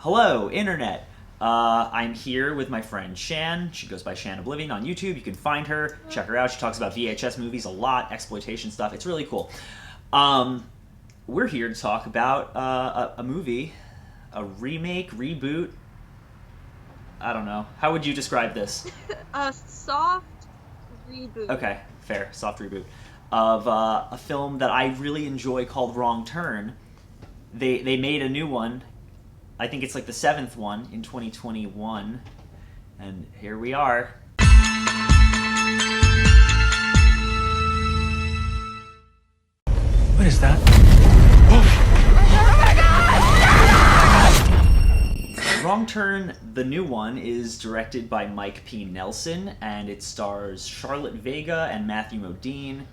Hello, Internet. I'm here with my friend Shan. She goes by Shan Oblivion on YouTube. You can find her, check her out. She talks about VHS movies a lot, exploitation stuff. It's really cool. Um, we're here to talk about a movie, a remake, reboot. I don't know. How would you describe this? A soft reboot. Okay, fair, soft reboot of a film that I really enjoy called Wrong Turn. They made a new one. I think it's like the seventh one in 2021, and here we are. What is that? Wrong Turn, the new one, is directed by Mike P. Nelson, and it stars Charlotte Vega and Matthew Modine.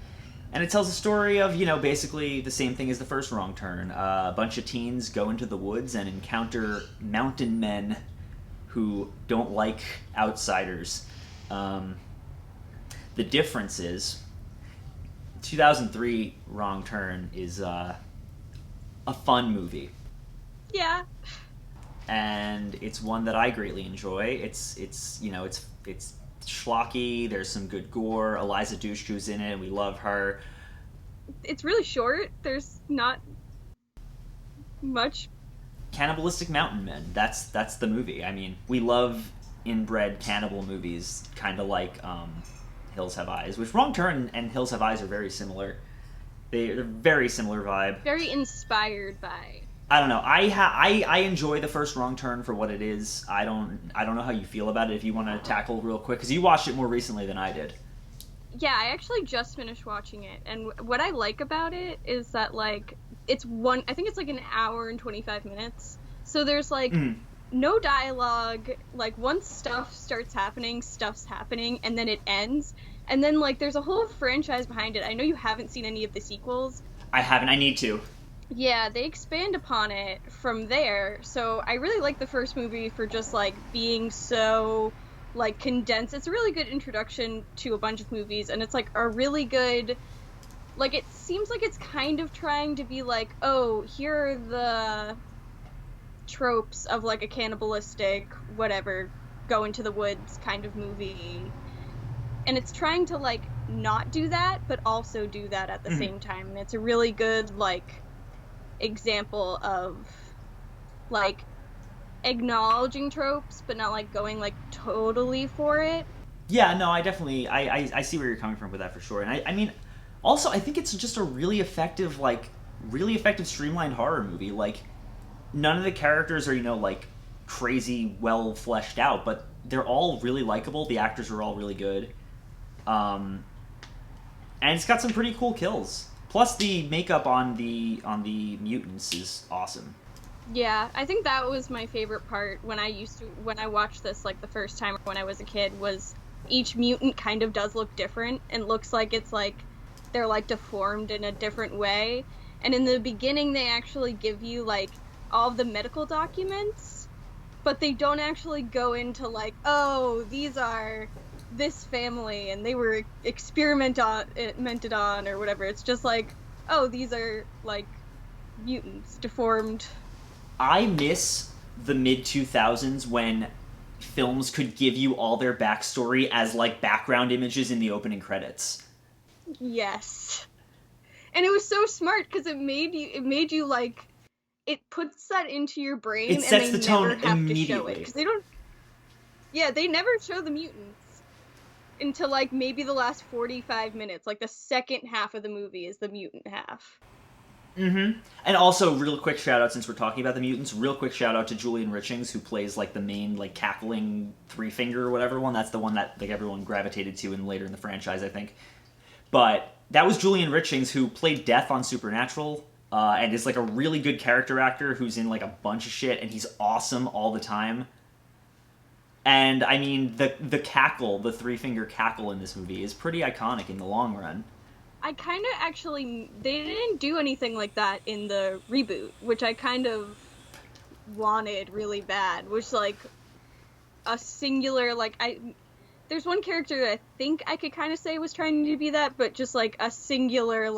And it tells a story of, basically the same thing as the first Wrong Turn. A bunch of teens go into the woods and encounter mountain men who don't like outsiders. The difference is, 2003 Wrong Turn is a fun movie. Yeah. And it's one that I greatly enjoy. It's schlocky. There's some good gore. Eliza Dushku's in it, and we love her. It's really short. There's not much. Cannibalistic mountain men. That's the movie. I mean, we love inbred cannibal movies, kind of like Hills Have Eyes, which Wrong Turn and Hills Have Eyes are very similar. They're very similar vibe. Very inspired by. I don't know. I enjoy the first Wrong Turn for what it is. I don't know how you feel about it. If you want to tackle real quick, because you watched it more recently than I did. Yeah, I actually just finished watching it, and what I like about it is that it's one. I think it's like an hour and 25 minutes. So there's no dialogue. Like once stuff's happening, and then it ends. And then there's a whole franchise behind it. I know you haven't seen any of the sequels. I haven't. I need to. Yeah, they expand upon it from there. So I really like the first movie for just being so condensed. It's a really good introduction to a bunch of movies, and it's a really good it seems like it's kind of trying to be oh, here are the tropes of a cannibalistic whatever go into the woods kind of movie. And it's trying to not do that but also do that at the same time. And it's a really good example of acknowledging tropes but not going totally for it. Yeah, no, I definitely I see where you're coming from with that for sure. And I mean, also I think it's just a really effective streamlined horror movie. None of the characters are crazy well fleshed out, but they're all really likable. The actors are all really good. And it's got some pretty cool kills. Plus, the makeup on the mutants is awesome. Yeah, I think that was my favorite part when I watched this the first time when I was a kid, was each mutant kind of does look different and looks like it's they're deformed in a different way. And in the beginning they actually give you all of the medical documents, but they don't actually go into oh, these are this family and they were experimented on or whatever. It's just oh, these are mutants, deformed. I miss the mid 2000s when films could give you all their backstory as background images in the opening credits. Yes. And it was so smart because it made you it puts that into your brain. It sets and they the tone never have immediately. to show it because they don't. Yeah, they never show the mutants until maybe the last 45 minutes. The second half of the movie is the mutant half. Mm-hmm. And also, real quick shout out, since we're talking about the mutants, real quick shout out to Julian Richings, who plays the main cackling three finger or whatever one. That's the one that everyone gravitated to later in the franchise, I think. But that was Julian Richings, who played Death on Supernatural, and is a really good character actor who's in a bunch of shit, and he's awesome all the time. And I mean, the cackle, the three finger cackle in this movie is pretty iconic in the long run. I kind of actually, they didn't do anything like that in the reboot, which I kind of wanted really bad, which a singular, there's one character that I think I could kind of say was trying to be that, but just a singular,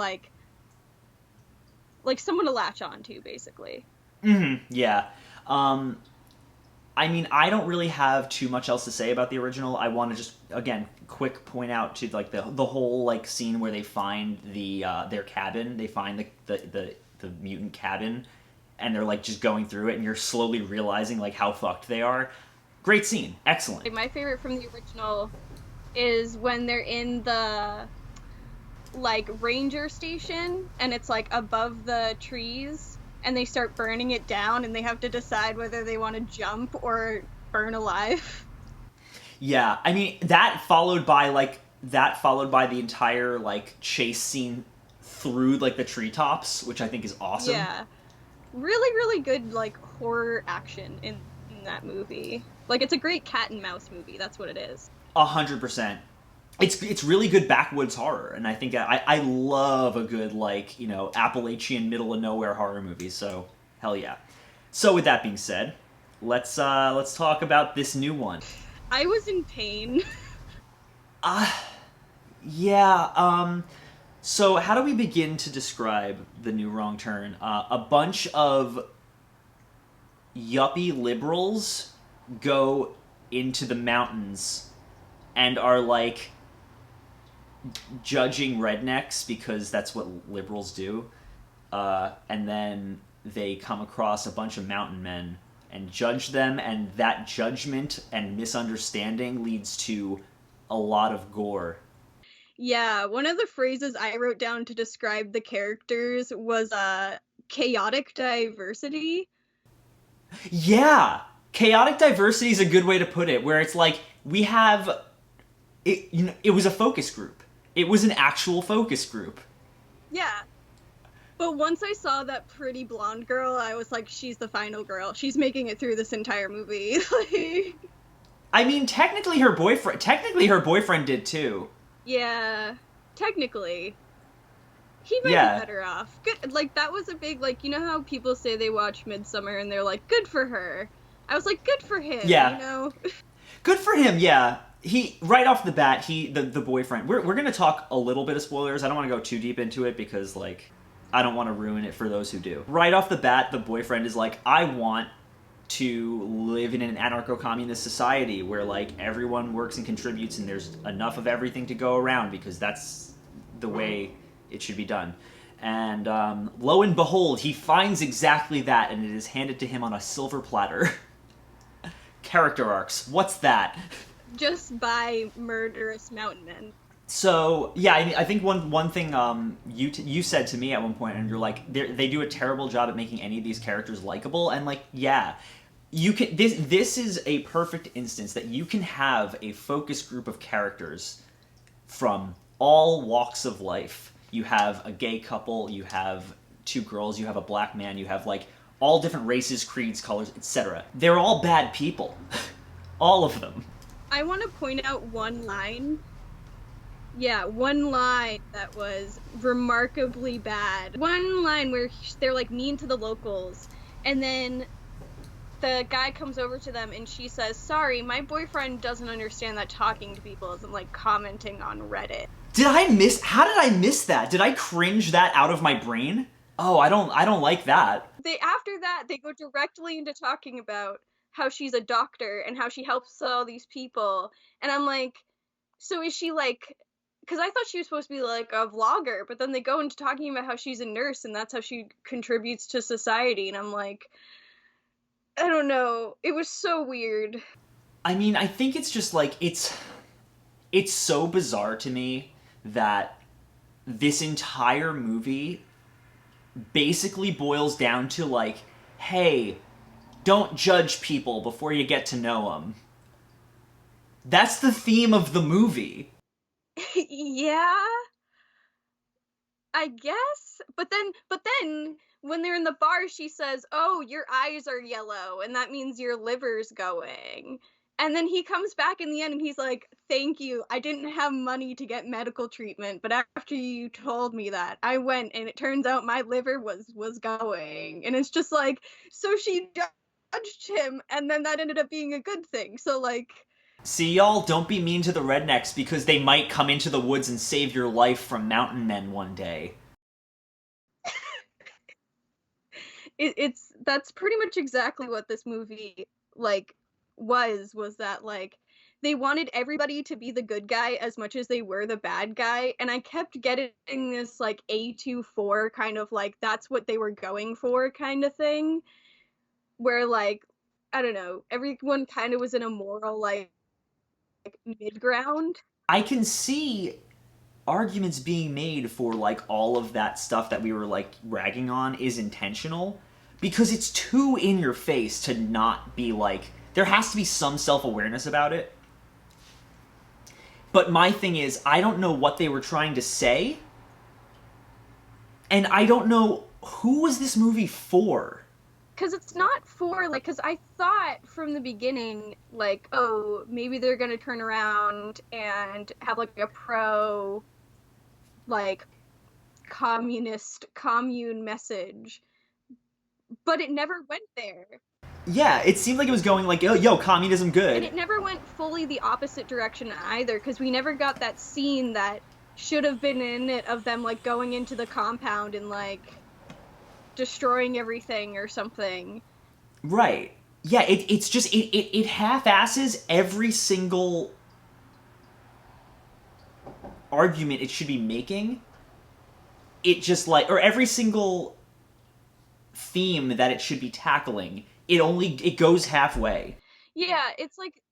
someone to latch on to, basically. Mm-hmm, yeah. I mean, I don't really have too much else to say about the original. I want to just again quick point out to like the whole like scene where they find their cabin. They find the mutant cabin, and they're like just going through it, and you're slowly realizing like how fucked they are. Great scene, excellent. Like, my favorite from the original is when they're in the like ranger station and it's like above the trees and they start burning it down and they have to decide whether they want to jump or burn alive. Yeah, I mean that followed by the entire like chase scene through like the treetops, which I think is awesome. Yeah. Really, really good like horror action in that movie. Like, it's a great cat and mouse movie. That's what it is. 100%. It's really good backwoods horror, and I think I love a good like Appalachian middle of nowhere horror movie. So hell yeah. So with that being said, let's talk about this new one. I was in pain. Yeah. So how do we begin to describe the new Wrong Turn? A bunch of yuppie liberals go into the mountains and are like judging rednecks because that's what liberals do. And then they come across a bunch of mountain men and judge them, and that judgment and misunderstanding leads to a lot of gore. Yeah, one of the phrases I wrote down to describe the characters was chaotic diversity. Yeah, chaotic diversity is a good way to put it. Where it's like we have it. It was a focus group. It was an actual focus group. Yeah. But once I saw that pretty blonde girl, I was like, she's the final girl. She's making it through this entire movie. Like, I mean, technically her boyfriend. Technically her boyfriend did too. yeah, technically. He might Yeah, be better off. Good, like, that was a big, like, you know how people say they watch Midsummer and they're like, good for her. I was like, good for him, yeah. you know? Good for him. Yeah. He right off the bat. The boyfriend. We're gonna talk a little bit of spoilers. I don't want to go too deep into it because like I don't want to ruin it for those who do. Right off the bat, the boyfriend is like, I want to live in an anarcho-communist society where like everyone works and contributes and there's enough of everything to go around because that's the way it should be done. And lo and behold, he finds exactly that, and it is handed to him on a silver platter. Character arcs. What's that? Just by murderous mountain men. So yeah, I think one thing you said to me at one point, and you're like, they do a terrible job at making any of these characters likable, and like yeah, you can this is a perfect instance that you can have a focus group of characters from all walks of life. You have a gay couple, you have two girls, you have a black man, you have like all different races, creeds, colors, etc. They're all bad people, all of them. I want to point out one line. Yeah, one line that was remarkably bad. One line where they're like mean to the locals, and then the guy comes over to them and she says, sorry, my boyfriend doesn't understand that talking to people isn't like commenting on Reddit. How did I miss that? Did I cringe that out of my brain? Oh, I don't like that. After that they go directly into talking about how she's a doctor and how she helps all these people, and I'm like, so is she like, because I thought she was supposed to be like a vlogger, but then they go into talking about how she's a nurse and that's how she contributes to society, and I'm like, I don't know. It was so weird. I mean, I think it's just like it's so bizarre to me that this entire movie basically boils down to like, hey, don't judge people before you get to know them. That's the theme of the movie. Yeah, I guess. But then when they're in the bar, she says, "Oh, your eyes are yellow, and that means your liver's going." And then he comes back in the end and he's like, "Thank you. I didn't have money to get medical treatment, but after you told me that, I went and it turns out my liver was going." And it's just like, so she judged him and then that ended up being a good thing. So like, See, y'all, don't be mean to the rednecks because they might come into the woods and save your life from mountain men one day. it's that's pretty much exactly what this movie like was that like they wanted everybody to be the good guy as much as they were the bad guy, and I kept getting this like A24 kind of like that's what they were going for kind of thing, where like I don't know, everyone kind of was in a moral like mid ground. I can see arguments being made for like all of that stuff that we were like ragging on is intentional because it's too in your face to not be like there has to be some self-awareness about it. But my thing is I don't know what they were trying to say, and I don't know who was this movie for. Because it's not for like, because I thought from the beginning like, oh, maybe they're gonna turn around and have like a pro like communist commune message, but it never went there. Yeah, it seemed like it was going like, yo, communism good. And it never went fully the opposite direction either, because we never got that scene that should have been in it of them like going into the compound and like destroying everything or something. Right. Yeah, it's just it half-asses every single argument it should be making. It just like or every single theme that it should be tackling. It goes halfway. Yeah, it's like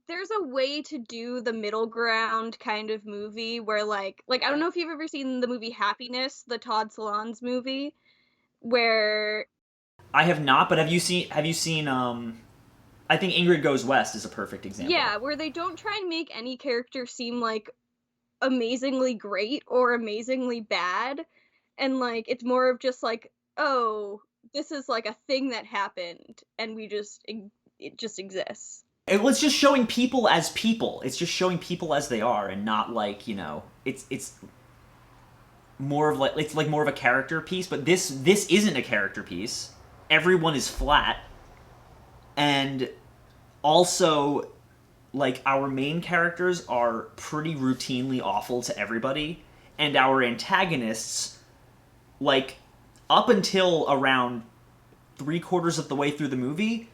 there's a way to do the middle ground kind of movie where like I don't know if you've ever seen the movie Happiness, the Todd Solondz movie, where I have not, but have you seen I think Ingrid Goes West is a perfect example. yeah, where they don't try and make any character seem like amazingly great or amazingly bad, and like it's more of just like, oh, this is like a thing that happened and it just exists. It was just showing people as people. It's just showing people as they are and not like, it's more of like it's like more of a character piece, but this isn't a character piece. Everyone is flat. And also like our main characters are pretty routinely awful to everybody, and our antagonists, like up until around 3/4 of the way through the movie,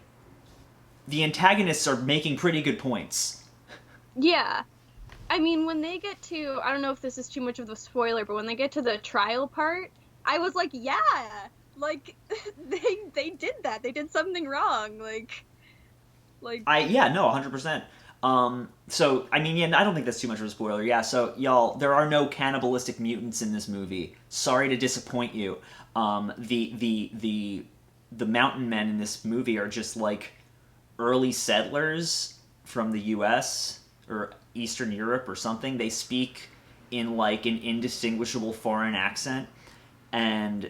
the antagonists are making pretty good points. Yeah. I mean, when they get to, I don't know if this is too much of a spoiler, but when they get to the trial part, I was like, yeah, like they did that. They did something wrong. Like Yeah, no, 100%. So I mean, yeah, I don't think that's too much of a spoiler. Yeah, so y'all, there are no cannibalistic mutants in this movie. Sorry to disappoint you. The mountain men in this movie are just like early settlers from the U.S. or Eastern Europe or something. They speak in like an indistinguishable foreign accent, and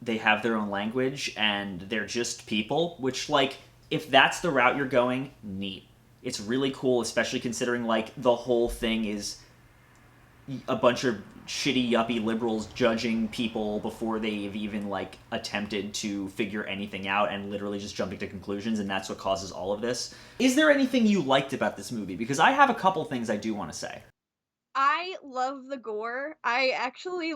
they have their own language, and they're just people. Which, like, if that's the route you're going, neat. It's really cool, especially considering like the whole thing is a bunch of shitty yuppie liberals judging people before they've even like attempted to figure anything out and literally just jumping to conclusions, and that's what causes all of this. Is there anything you liked about this movie? Because I have a couple things I do want to say. I love the gore. I actually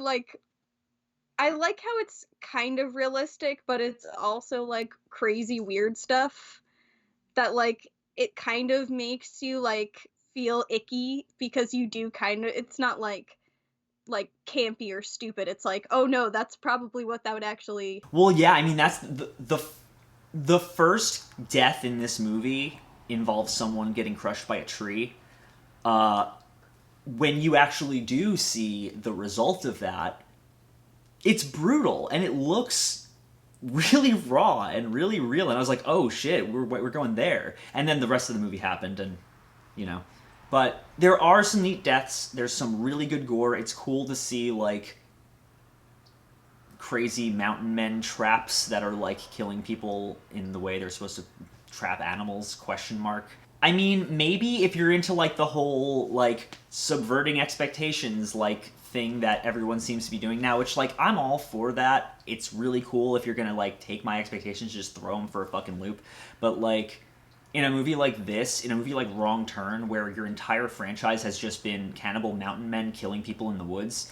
I like how it's kind of realistic, but it's also like crazy weird stuff that like it kind of makes you like feel icky because you do kind of it's not like campy or stupid. It's like, oh no, that's probably what that would actually. Well, yeah, I mean that's the first death in this movie involves someone getting crushed by a tree. When you actually do see the result of that, it's brutal and it looks really raw and really real. And I was like, oh shit, we're going there. And then the rest of the movie happened, and you know. But there are some neat deaths. There's some really good gore. It's cool to see like crazy mountain men traps that are like killing people in the way they're supposed to trap animals, question mark. I mean, maybe if you're into like the whole like subverting expectations like thing that everyone seems to be doing now, which like I'm all for that. It's really cool if you're gonna like take my expectations, just throw them for a fucking loop. But like in a movie like this, in a movie like Wrong Turn, where your entire franchise has just been cannibal mountain men killing people in the woods,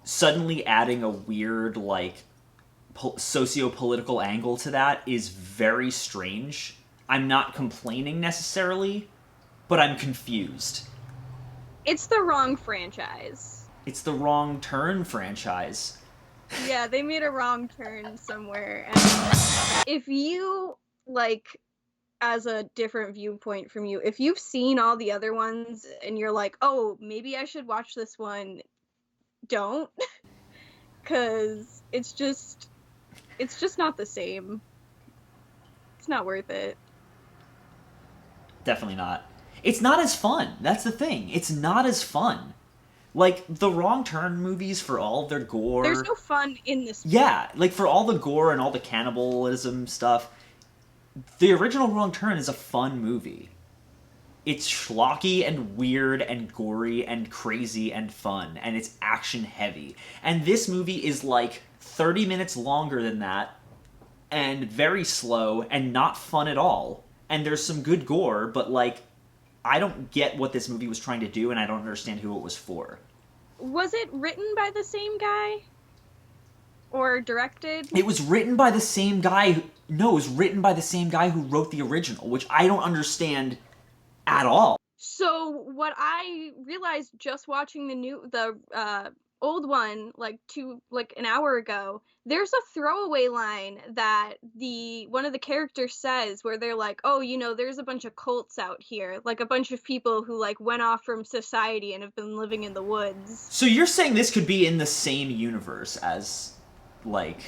suddenly adding a weird like socio-political angle to that is very strange. I'm not complaining necessarily, but I'm confused. It's the wrong franchise. It's the Wrong Turn franchise. Yeah, they made a wrong turn somewhere. And if you, like, as a different viewpoint from you, if you've seen all the other ones and you're like, oh, maybe I should watch this one, don't. Because it's just not the same. It's not worth it. Definitely not. It's not as fun. That's the thing. It's not as fun. Like, the Wrong Turn movies, for all of their gore... There's no fun in this. Yeah, like, for all the gore and all the cannibalism stuff, the original Wrong Turn is a fun movie. It's schlocky and weird and gory and crazy and fun, and it's action heavy. And this movie is like 30 minutes longer than that, and very slow, and not fun at all. And there's some good gore, but like, I don't get what this movie was trying to do, and I don't understand who it was for. Was it written by the same guy? Or directed? It was written by the same guy. No, it was written by the same guy who wrote the original, which I don't understand at all. So what I realized just watching the old one like an hour ago, there's a throwaway line that one of the characters says where they're like, oh, there's a bunch of cults out here, like a bunch of people who like went off from society and have been living in the woods. So you're saying this could be in the same universe as like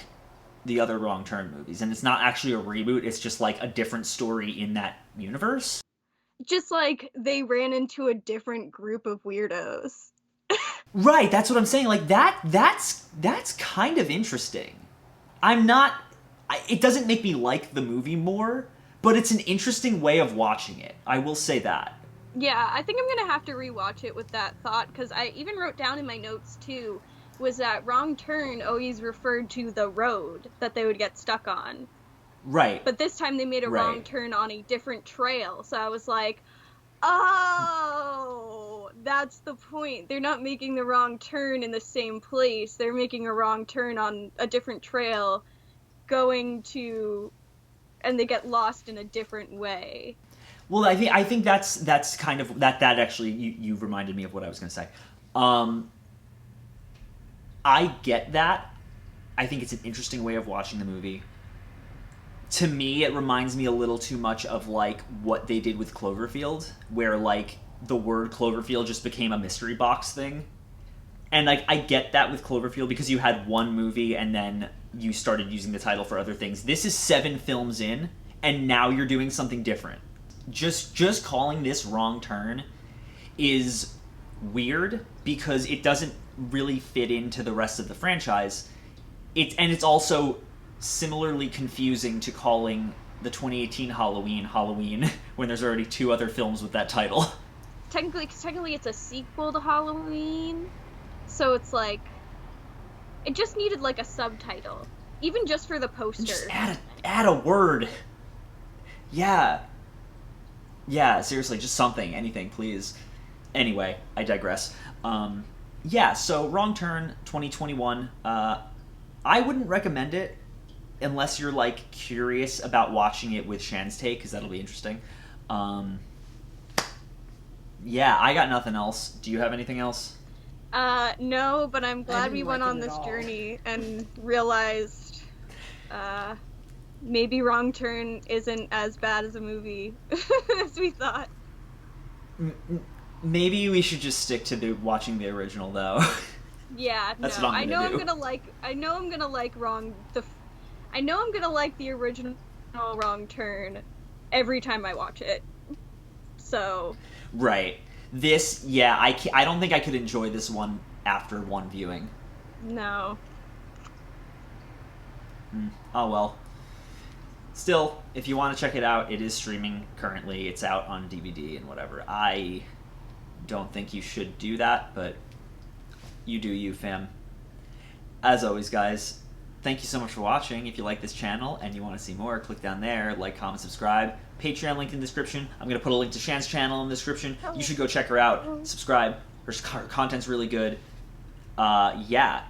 the other Wrong Turn movies, and it's not actually a reboot, it's just like a different story in that universe? Just like they ran into a different group of weirdos. Right, that's what I'm saying. Like, that's kind of interesting. It doesn't make me like the movie more, but it's an interesting way of watching it. I will say that. Yeah, I think I'm gonna have to rewatch it with that thought, because I even wrote down in my notes, too, was that Wrong Turn always referred to the road that they would get stuck on. Right. But this time they made a wrong turn on a different trail, so I was like, oh, that's the point. They're not making the wrong turn in the same place. They're making a wrong turn on a different trail, and they get lost in a different way. Well, I think that's kind of that actually you reminded me of what I was going to say. I get that. I think it's an interesting way of watching the movie. To me, it reminds me a little too much of, like, what they did with Cloverfield, where, like, the word Cloverfield just became a mystery box thing. And, like, I get that with Cloverfield because you had one movie and then you started using the title for other things. This is 7 films in, and now you're doing something different. Just calling this Wrong Turn is weird because it doesn't really fit into the rest of the franchise. It's also similarly confusing to calling the 2018 Halloween when there's already 2 other films with that title. Technically it's a sequel to Halloween, so it's like, it just needed like a subtitle, even just for the poster. Just add a word. Yeah, seriously, just something, anything, please. Anyway, I digress. So Wrong Turn 2021, I wouldn't recommend it unless you're, like, curious about watching it with Shan's take, because that'll be interesting. Yeah, I got nothing else. Do you have anything else? No, but I'm glad we went on this journey and realized, maybe Wrong Turn isn't as bad as a movie as we thought. Maybe we should just stick to watching the original, though. Yeah, That's no, what I'm gonna do. I know I'm gonna like the original Wrong Turn every time I watch it. So. Right. This, yeah, I don't think I could enjoy this one after one viewing. No. Oh well. Still, if you want to check it out, it is streaming currently. It's out on DVD and whatever. I don't think you should do that, but you do you, fam. As always, guys, thank you so much for watching. If you like this channel and you want to see more, click down there, like, comment, subscribe. Patreon link in the description. I'm going to put a link to Shan's channel in the description. You should go check her out. Subscribe. Her content's really good. Yeah.